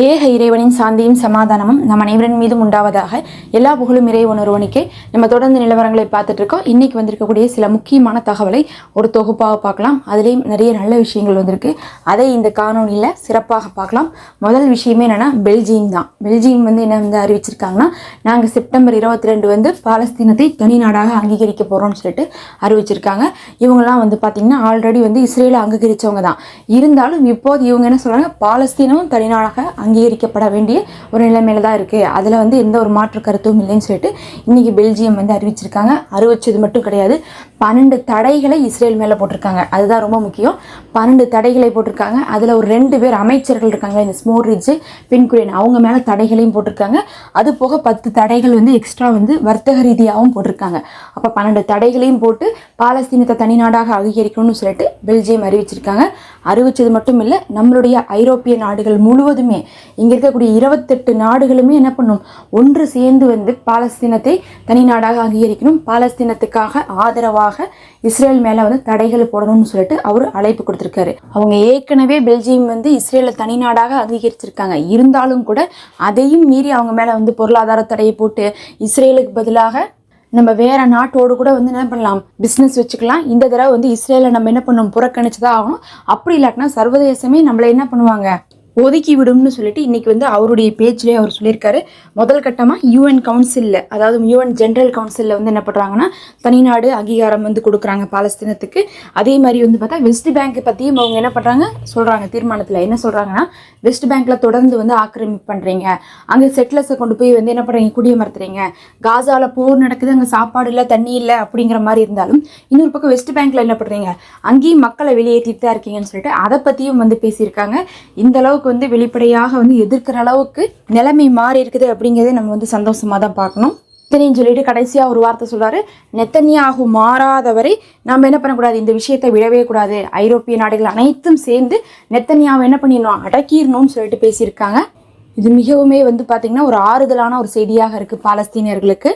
ஏக இறைவனின் சாந்தியும் சமாதானமும் நம் அனைவரின் மீதும் உண்டாவதாக. எல்லா புகழும் இறைவன் ஒருவனுக்கே. நம்ம தொடர்ந்து நிலவரங்களை பார்த்துட்டு இருக்கோம். இன்னைக்கு வந்திருக்கக்கூடிய சில முக்கியமான தகவலை ஒரு தொகுப்பாக பார்க்கலாம். அதுலேயும் நிறைய நல்ல விஷயங்கள் வந்திருக்கு. அதை இந்த காணொலியில் சிறப்பாக பார்க்கலாம். முதல் விஷயமே என்னன்னா பெல்ஜியம் தான். பெல்ஜியம் என்ன அறிவிச்சிருக்காங்கன்னா, நாங்கள் செப்டம்பர் 22 பாலஸ்தீனத்தை தனி நாடாக அங்கீகரிக்க போகிறோம்னு சொல்லிட்டு அறிவிச்சிருக்காங்க. இவங்கெல்லாம் பார்த்தீங்கன்னா ஆல்ரெடி இஸ்ரேலை அங்கீகரித்தவங்க தான். இருந்தாலும் இப்போது இவங்க என்ன சொல்கிறாங்க, பாலஸ்தீனமும் தனிநாடாக அங்கீகரிக்கப்பட வேண்டிய ஒரு நிலைமையில தான் இருக்குது. அதில் எந்த ஒரு மாற்று கருத்தும் இல்லைன்னு சொல்லிட்டு இன்றைக்கி பெல்ஜியம் அறிவிச்சிருக்காங்க. அறிவிச்சது மட்டும் கிடையாது, 12 தடைகளை இஸ்ரேல் மேலே போட்டிருக்காங்க. அதுதான் ரொம்ப முக்கியம். 12 தடைகளை போட்டிருக்காங்க. அதில் ஒரு 2 பேர் அமைச்சர்கள் இருக்காங்க, இந்த ஸ்மோட்ரிட்ஜ், பென்குரியன், அவங்க மேலே தடைகளையும் போட்டிருக்காங்க. அது போக 10 தடைகள் எக்ஸ்ட்ரா வர்த்தக ரீதியாகவும் போட்டிருக்காங்க. அப்போ 12 தடைகளையும் போட்டு பாலஸ்தீனத்தை தனி நாடாக அங்கீகரிக்கணும்னு சொல்லிட்டு பெல்ஜியம் அறிவிச்சிருக்காங்க. அறிவிச்சது மட்டும் இல்லை, நம்மளுடைய ஐரோப்பிய நாடுகள் முழுவதுமே, இங்கே இருக்கக்கூடிய 28 நாடுகளுமே என்ன பண்ணும், ஒன்று சேர்ந்து பாலஸ்தீனத்தை தனி நாடாக அங்கீகரிக்கணும், பாலஸ்தீனத்துக்காக ஆதரவாக இஸ்ரேல் மேலே தடைகள் போடணும்னு சொல்லிட்டு அவர் அழைப்பு கொடுத்துருக்காரு. அவங்க ஏற்கனவே பெல்ஜியம் இஸ்ரேலை தனி நாடாக அங்கீகரிச்சிருக்காங்க. இருந்தாலும் கூட அதையும் மீறி அவங்க மேலே பொருளாதார தடையை போட்டு இஸ்ரேலுக்கு பதிலாக நம்ம வேற நாட்டோடு கூட என்ன பண்ணலாம், பிஸ்னஸ் வச்சுக்கலாம். இந்த தடவை இஸ்ரேலை நம்ம என்ன பண்ணணும், புறக்கணிச்சுதான் ஆகணும். அப்படி இல்லாட்டினா சர்வதேசமே நம்மளை என்ன பண்ணுவாங்க, ஒதுக்கி விடும்னு சொல்லிட்டு இன்னைக்கு அவருடைய பேச்சிலே அவர் சொல்லியிருக்காரு. முதல் கட்டமாக யூஎன் கவுன்சிலில், அதாவது யூஎன் ஜென்ரல் கவுன்சிலில் என்ன பண்ணுறாங்கன்னா, தனிநாடு அங்கீகாரம் கொடுக்குறாங்க பாலஸ்தீனத்துக்கு. அதே மாதிரி பார்த்தா வெஸ்ட் பேங்க் பற்றியும் அவங்க என்ன பண்ணுறாங்க சொல்கிறாங்க. தீர்மானத்தில் என்ன சொல்கிறாங்கன்னா, வெஸ்ட் பேங்க்கில் தொடர்ந்து ஆக்கிரமிப்பு பண்ணுறீங்க, அங்கே செட்டிலர்ஸை கொண்டு போய் என்ன பண்ணுறீங்க, குடியமர்த்துறீங்க, காசாவில் போர் நடக்குது, அங்கே சாப்பாடு இல்லை, தண்ணி இல்லை அப்படிங்கிற மாதிரி இருந்தாலும் இன்னொரு பக்கம் வெஸ்ட் பேங்க்கில் என்ன பண்ணுறீங்க, அங்கேயும் மக்களை வெளியேற்றிட்டு தான் இருக்கீங்கன்னு சொல்லிட்டு அதை பற்றியும் பேசியிருக்காங்க. இந்த அளவுக்கு வெளிப்படையாக எதிர்க்கிற அளவுக்கு நிலைமை மாறி இருக்குது அப்படிங்கிறதே நம்ம சந்தோஷமா தான் பார்க்கணும். இத்தனையும் சொல்லிட்டு கடைசியா ஒரு வார்த்தை சொல்றாரு, நெத்தன்யாகு மாறாதவரை நம்ம என்ன பண்ணக்கூடாது, இந்த விஷயத்தை விடவே கூடாது, ஐரோப்பிய நாடுகள் அனைத்தும் சேர்ந்து நெத்தன்யாவை என்ன பண்ணிடணும், அடக்கிடணும்னு சொல்லிட்டு பேசியிருக்காங்க. இது மிகவுமே பார்த்தீங்கன்னா ஒரு ஆறுதலான ஒரு செய்தியாக இருக்கு பாலஸ்தீனியர்களுக்கு.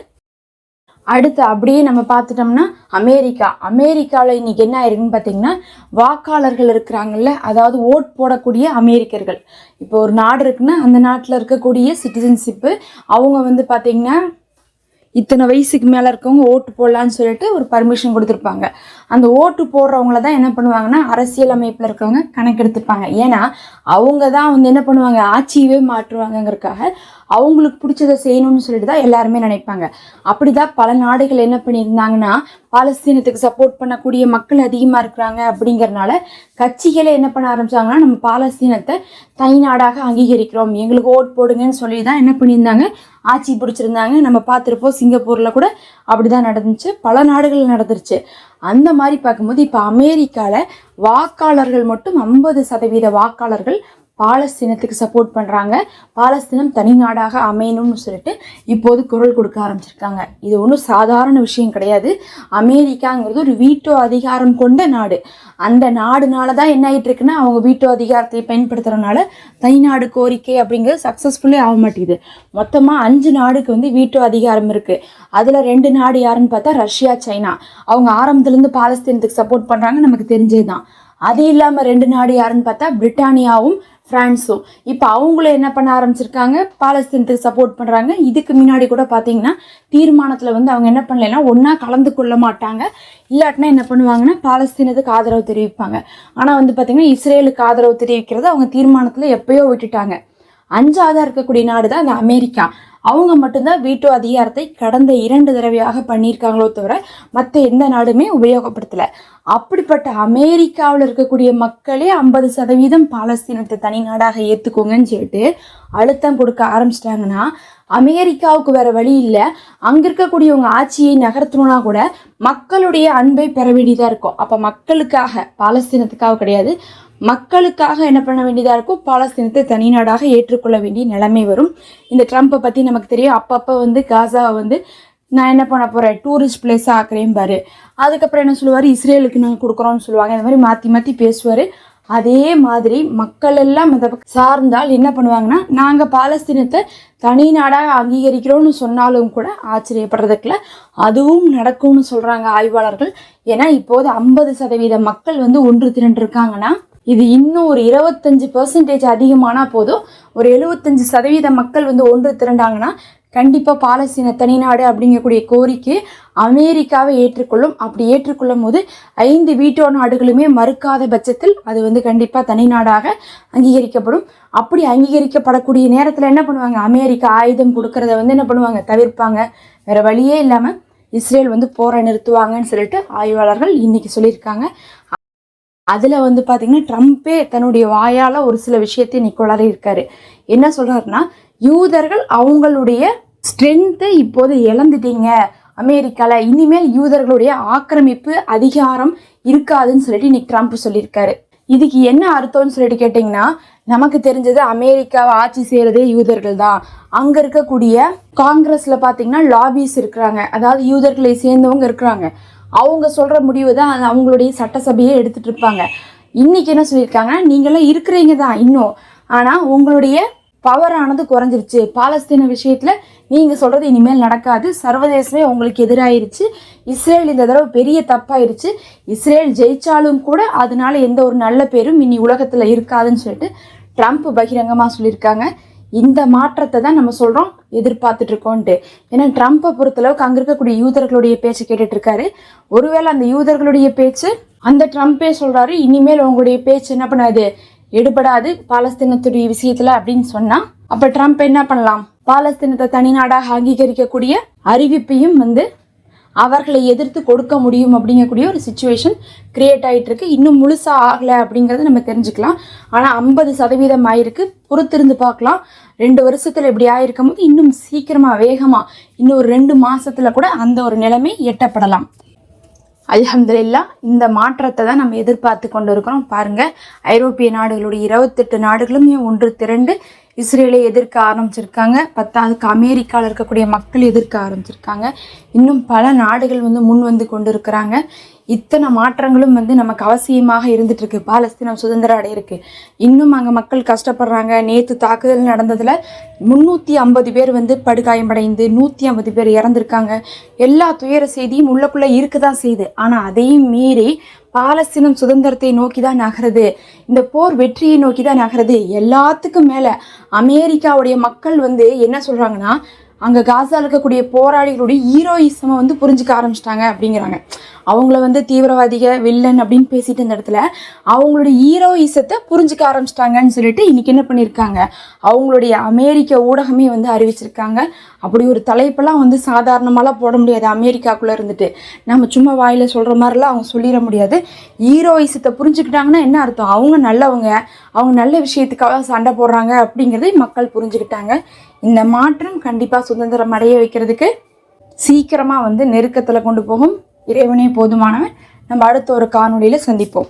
அடுத்து அப்படியே நம்ம பார்த்துட்டோம்னா அமெரிக்காவில் இன்னைக்கு என்ன ஆயிருக்குன்னு பார்த்தீங்கன்னா, வாக்காளர்கள் இருக்கிறாங்கல்ல, அதாவது ஓட் போடக்கூடிய அமெரிக்கர்கள். இப்போ ஒரு நாடு இருக்குன்னா அந்த நாட்டில் இருக்கக்கூடிய சிட்டிசன்ஷிப்பு, அவங்க பார்த்தீங்கன்னா இத்தனை வயசுக்கு மேலே இருக்கவங்க ஓட்டு போடலான்னு சொல்லிட்டு ஒரு பர்மிஷன் கொடுத்துருப்பாங்க. அந்த ஓட்டு போடுறவங்கள தான் என்ன பண்ணுவாங்கன்னா, அரசியல் அமைப்பில் இருக்கவங்க கணக்கெடுத்துப்பாங்க. ஏன்னா அவங்க தான் என்ன பண்ணுவாங்க, ஆட்சியவே மாற்றுவாங்கங்கிறதுக்காக அவங்களுக்கு பிடிச்சதை செய்யணும்னு சொல்லிட்டு தான் எல்லாருமே நினைப்பாங்க. அப்படிதான் பல நாடுகள் என்ன பண்ணியிருந்தாங்கன்னா, பாலஸ்தீனத்துக்கு சப்போர்ட் பண்ணக்கூடிய மக்கள் அதிகமாக இருக்கிறாங்க அப்படிங்கிறனால கட்சிகளே என்ன பண்ண ஆரம்பிச்சாங்கன்னா, நம்ம பாலஸ்தீனத்தை தனி நாடாக அங்கீகரிக்கிறோம், எங்களுக்கு ஓட் போடுங்கன்னு சொல்லி தான் என்ன பண்ணியிருந்தாங்க, ஆட்சி பிடிச்சிருந்தாங்க. நம்ம பார்த்துருப்போம், சிங்கப்பூரில் கூட அப்படிதான் நடந்துச்சு, பல நாடுகள் நடந்துருச்சு. அந்த மாதிரி பார்க்கும்போது இப்போ அமெரிக்காவில் வாக்காளர்கள் மட்டும் 50% வாக்காளர்கள் பாலஸ்தீனத்துக்கு சப்போர்ட் பண்ணுறாங்க. பாலஸ்தீனம் தனி நாடாக அமையணும்னு சொல்லிட்டு இப்போது குரல் கொடுக்க ஆரம்பிச்சிருக்காங்க. இது ஒன்றும் சாதாரண விஷயம் கிடையாது. அமெரிக்காங்கிறது ஒரு வீட்டோ அதிகாரம் கொண்ட நாடு. அந்த நாடுனால தான் என்ன ஆகிட்டு இருக்குன்னா, அவங்க வீட்டோ அதிகாரத்தை பயன்படுத்துறதுனால தனிநாடு கோரிக்கை அப்படிங்கிறது சக்ஸஸ்ஃபுல்லே ஆக மாட்டேங்குது. மொத்தமாக 5 நாடுக்கு வீட்டோ அதிகாரம் இருக்குது. அதில் 2 நாடு யாருன்னு பார்த்தா ரஷ்யா, சைனா. அவங்க ஆரம்பத்துலேருந்து பாலஸ்தீனத்துக்கு சப்போர்ட் பண்ணுறாங்க, நமக்கு தெரிஞ்சது தான். அது இல்லாமல் 2 நாடு யாருன்னு பார்த்தா பிரிட்டானியாவும் பிரான்ஸும். இப்போ அவங்களும் என்ன பண்ண ஆரம்பிச்சிருக்காங்க, பாலஸ்தீனத்துக்கு சப்போர்ட் பண்ணுறாங்க. இதுக்கு முன்னாடி கூட பார்த்தீங்கன்னா தீர்மானத்தில் அவங்க என்ன பண்ணலைன்னா, ஒன்றா கலந்து கொள்ள மாட்டாங்க, இல்லாட்டினா என்ன பண்ணுவாங்கன்னா பாலஸ்தீனத்துக்கு ஆதரவு தெரிவிப்பாங்க. ஆனால் பார்த்தீங்கன்னா இஸ்ரேலுக்கு ஆதரவு தெரிவிக்கிறத அவங்க தீர்மானத்தில் எப்பயோ விட்டுட்டாங்க. 5ஆவதாக இருக்கக்கூடிய நாடு தான் அந்த அமெரிக்கா. அவங்க மட்டும்தான் வீட்டோ அதிகாரத்தை கடந்த 2 தடவையாக பண்ணியிருக்காங்களோ தவிர மற்ற எந்த நாடுமே உபயோகப்படுத்தலை. அப்படிப்பட்ட அமெரிக்காவில் இருக்கக்கூடிய மக்களே 50% பாலஸ்தீனத்தை தனி நாடாக ஏற்றுக்கோங்கன்னு சொல்லிட்டு அழுத்தம் கொடுக்க ஆரம்பிச்சிட்டாங்கன்னா, அமெரிக்காவுக்கு வேற வழி இல்லை. அங்கே இருக்கக்கூடியவங்க ஆட்சியை நகர்த்தணும்னா கூட மக்களுடைய அன்பை பெற வேண்டியதாக இருக்கும். அப்போ மக்களுக்காக, பாலஸ்தீனத்துக்காக கிடையாது, மக்களுக்காக என்ன பண்ண வேண்டியதாக இருக்கும், பாலஸ்தீனத்தை தனி நாடாக ஏற்றுக்கொள்ள வேண்டிய நிலைமை வரும். இந்த ட்ரம்ப்பை பற்றி நமக்கு தெரியும். அப்பப்போ காசாவை நான் என்ன பண்ண போகிறேன், டூரிஸ்ட் பிளேஸாக ஆக்குறேன் பாரு. அதுக்கப்புறம் என்ன சொல்லுவார், இஸ்ரேலுக்கு நாங்கள் கொடுக்குறோன்னு சொல்லுவாங்க. இந்த மாதிரி மாற்றி மாற்றி பேசுவார். அதே மாதிரி மக்கள் எல்லாம் அதை சார்ந்தால் என்ன பண்ணுவாங்கன்னா, நாங்கள் பாலஸ்தீனத்தை தனி நாடாக அங்கீகரிக்கிறோம்னு சொன்னாலும் கூட ஆச்சரியப்படுறதுக்குல அதுவும் நடக்கும்னு சொல்கிறாங்க ஆய்வாளர்கள். ஏன்னா இப்போது 50% மக்கள் ஒன்று திரண்டு இருக்காங்கன்னா, இது இன்னும் ஒரு 25% அதிகமானால் போதும், ஒரு 75% மக்கள் வந்து ஒன்று திரண்டாங்கன்னா கண்டிப்பாக பாலஸ்தீன தனிநாடு அப்படிங்கக்கூடிய கோரிக்கை அமெரிக்காவை ஏற்றுக்கொள்ளும். அப்படி ஏற்றுக்கொள்ளும் போது 5 வீட்டோ நாடுகளுமே மறுக்காத பட்சத்தில் அது வந்து கண்டிப்பாக தனிநாடாக அங்கீகரிக்கப்படும். அப்படி அங்கீகரிக்கப்படக்கூடிய நேரத்தில் என்ன பண்ணுவாங்க, அமெரிக்கா ஆயுதம் கொடுக்கறத வந்து என்ன பண்ணுவாங்க, தவிர்ப்பாங்க. வேற வழியே இல்லாமல் இஸ்ரேல் வந்து போரை நிறுத்துவாங்கன்னு சொல்லிட்டு ஆய்வாளர்கள் இன்னைக்கு சொல்லியிருக்காங்க. அதில் வந்து பார்த்திங்கன்னா ட்ரம்ப்பே தன்னுடைய வாயால் ஒரு சில விஷயத்தை இன்னைக்கு வளர இருக்காரு. என்ன சொல்கிறாருன்னா, யூதர்கள் அவங்களுடைய ஸ்ட்ரென்த்தை இப்போது இழந்துட்டீங்க அமெரிக்காவில், இனிமேல் யூதர்களுடைய ஆக்கிரமிப்பு அதிகாரம் இருக்காதுன்னு சொல்லிட்டு இன்னைக்கு ட்ரம்ப் சொல்லியிருக்காரு. இதுக்கு என்ன அர்த்தம்னு சொல்லிட்டு கேட்டிங்கன்னா, நமக்கு தெரிஞ்சது அமெரிக்காவை ஆட்சி செய்கிறதே யூதர்கள் தான். அங்கே இருக்கக்கூடிய காங்கிரஸில் பார்த்திங்கன்னா லாபிஸ் இருக்கிறாங்க, அதாவது யூதர்களை சேர்ந்தவங்க இருக்கிறாங்க. அவங்க சொல்கிற முடிவு தான் அவங்களுடைய சட்டசபையை எடுத்துகிட்டு இருப்பாங்க. இன்றைக்கி என்ன சொல்லியிருக்காங்க, நீங்களாம் இருக்கிறீங்க தான் இன்னும், ஆனால் உங்களுடைய பவரானது குறைஞ்சிருச்சு. பாலஸ்தீன விஷயத்தில் நீங்கள் சொல்கிறது இனிமேல் நடக்காது. சர்வதேசமே உங்களுக்கு எதிராயிருச்சு. இஸ்ரேல் இந்த தடவை பெரிய தப்பாயிருச்சு. இஸ்ரேல் ஜெயிச்சாலும் கூட அதனால எந்த ஒரு நல்ல பேரும் இனி உலகத்தில் இருக்காதுன்னு சொல்லிட்டு ட்ரம்ப் பகிரங்கமாக சொல்லியிருக்காங்க. இந்த மாற்றத்தை தான் நம்ம சொல்கிறோம் எதிர்பார்த்துட்டு இருக்கோன்ட்டு. ஏன்னா ட்ரம்ப்பை பொறுத்தளவுக்கு அங்கே இருக்கக்கூடிய யூதர்களுடைய பேச்சை கேட்டுட்டு இருக்காரு. ஒருவேளை அந்த யூதர்களுடைய பேச்சு அந்த ட்ரம்ப்பே சொல்கிறாரு, இனிமேல் உங்களுடைய பேச்சு என்ன பண்ணாது, எடுபடாது பாலஸ்தீனத்துடைய விஷயத்துல அப்படின்னு சொன்னா, அப்ப ட்ரம்ப் என்ன பண்ணலாம், பாலஸ்தீனத்தை தனிநாடாக அங்கீகரிக்கக்கூடிய அறிவிப்பையும் வந்து அவர்களை எதிர்த்து கொடுக்க முடியும் அப்படிங்கக்கூடிய ஒரு சிச்சுவேஷன் கிரியேட் ஆகிட்டு இருக்கு. இன்னும் முழுசாக ஆகலை அப்படிங்கிறத நம்ம தெரிஞ்சுக்கலாம். ஆனால் 50% ஆயிருக்கு. பொறுத்திருந்து பார்க்கலாம். 2 வருஷத்தில் இப்படி ஆயிருக்கும் போது இன்னும் சீக்கிரமாக வேகமாக இன்னும் ஒரு 2 மாதத்தில் கூட அந்த ஒரு நிலைமை எட்டப்படலாம். அல்ஹம்துலில்லாஹ், இந்த மாற்றத்தை தான் நம்ம எதிர்பார்த்து கொண்டு இருக்கிறோம். பாருங்கள், ஐரோப்பிய நாடுகளுடைய 28 நாடுகளும் ஒன்று திரண்டு இஸ்ரேலை எதிர்க்க ஆரம்பிச்சிருக்காங்க. 10க்கு அமெரிக்காவில் இருக்கக்கூடிய மக்கள் எதிர்க்க ஆரம்பிச்சிருக்காங்க. இன்னும் பல நாடுகள் வந்து முன் வந்து கொண்டு இருக்கிறாங்க. இத்தனை மாற்றங்களும் வந்து நமக்கு அவசியமாக இருந்துகிட்ருக்கு. பாலஸ்தீனம் சுதந்திரம் அடையிருக்கு. இன்னும் அங்கே மக்கள் கஷ்டப்படுறாங்க. நேற்று தாக்குதல் நடந்ததில் 350 பேர் வந்து படுகாயமடைந்து 150 பேர் இறந்துருக்காங்க. எல்லா துயர செய்தியும் உள்ளக்குள்ளே இருக்க தான் செய்யுது. ஆனால் அதையும் மீறி பாலஸ்தீனம் சுதந்திரத்தை நோக்கி தான் நகருது. இந்த போர் வெற்றியை நோக்கி தான் நகருது. எல்லாத்துக்கும் மேலே அமெரிக்காவுடைய மக்கள் வந்து என்ன சொல்கிறாங்கன்னா, அங்கே காசாவில் இருக்கக்கூடிய போராளிகளுடைய ஹீரோயிசமை வந்து புரிஞ்சுக்க ஆரம்பிச்சிட்டாங்க அப்படிங்கிறாங்க. அவங்கள வந்து தீவிரவாதிக வில்லன் அப்படின்னு பேசிட்டு இந்த இடத்துல அவங்களுடைய ஹீரோயிசத்தை புரிஞ்சுக்க ஆரம்பிச்சிட்டாங்கன்னு சொல்லிட்டு இன்னைக்கு என்ன பண்ணியிருக்காங்க, அவங்களுடைய அமெரிக்க ஊடகமே வந்து அறிவிச்சிருக்காங்க. அப்படி ஒரு தலைப்பெல்லாம் வந்து சாதாரணமாலாம் போட முடியாது. அமெரிக்காக்குள்ளே இருந்துட்டு நம்ம சும்மா வாயில் சொல்கிற மாதிரிலாம் அவங்க சொல்லிட முடியாது. ஹீரோயிசத்தை புரிஞ்சுக்கிட்டாங்கன்னா என்ன அர்த்தம், அவங்க நல்லவங்க, அவங்க நல்ல விஷயத்துக்காக சண்டை போடுறாங்க அப்படிங்கிறதை மக்கள் புரிஞ்சுக்கிட்டாங்க. இந்த மாற்றம் கண்டிப்பாக சுதந்திரம் அடைய வைக்கிறதுக்கு சீக்கிரமாக வந்து நெருக்கத்தில் கொண்டு போகும். இறைவனே போதுமானவன். நம்ம அடுத்த ஒரு காணொளியில் சந்திப்போம்.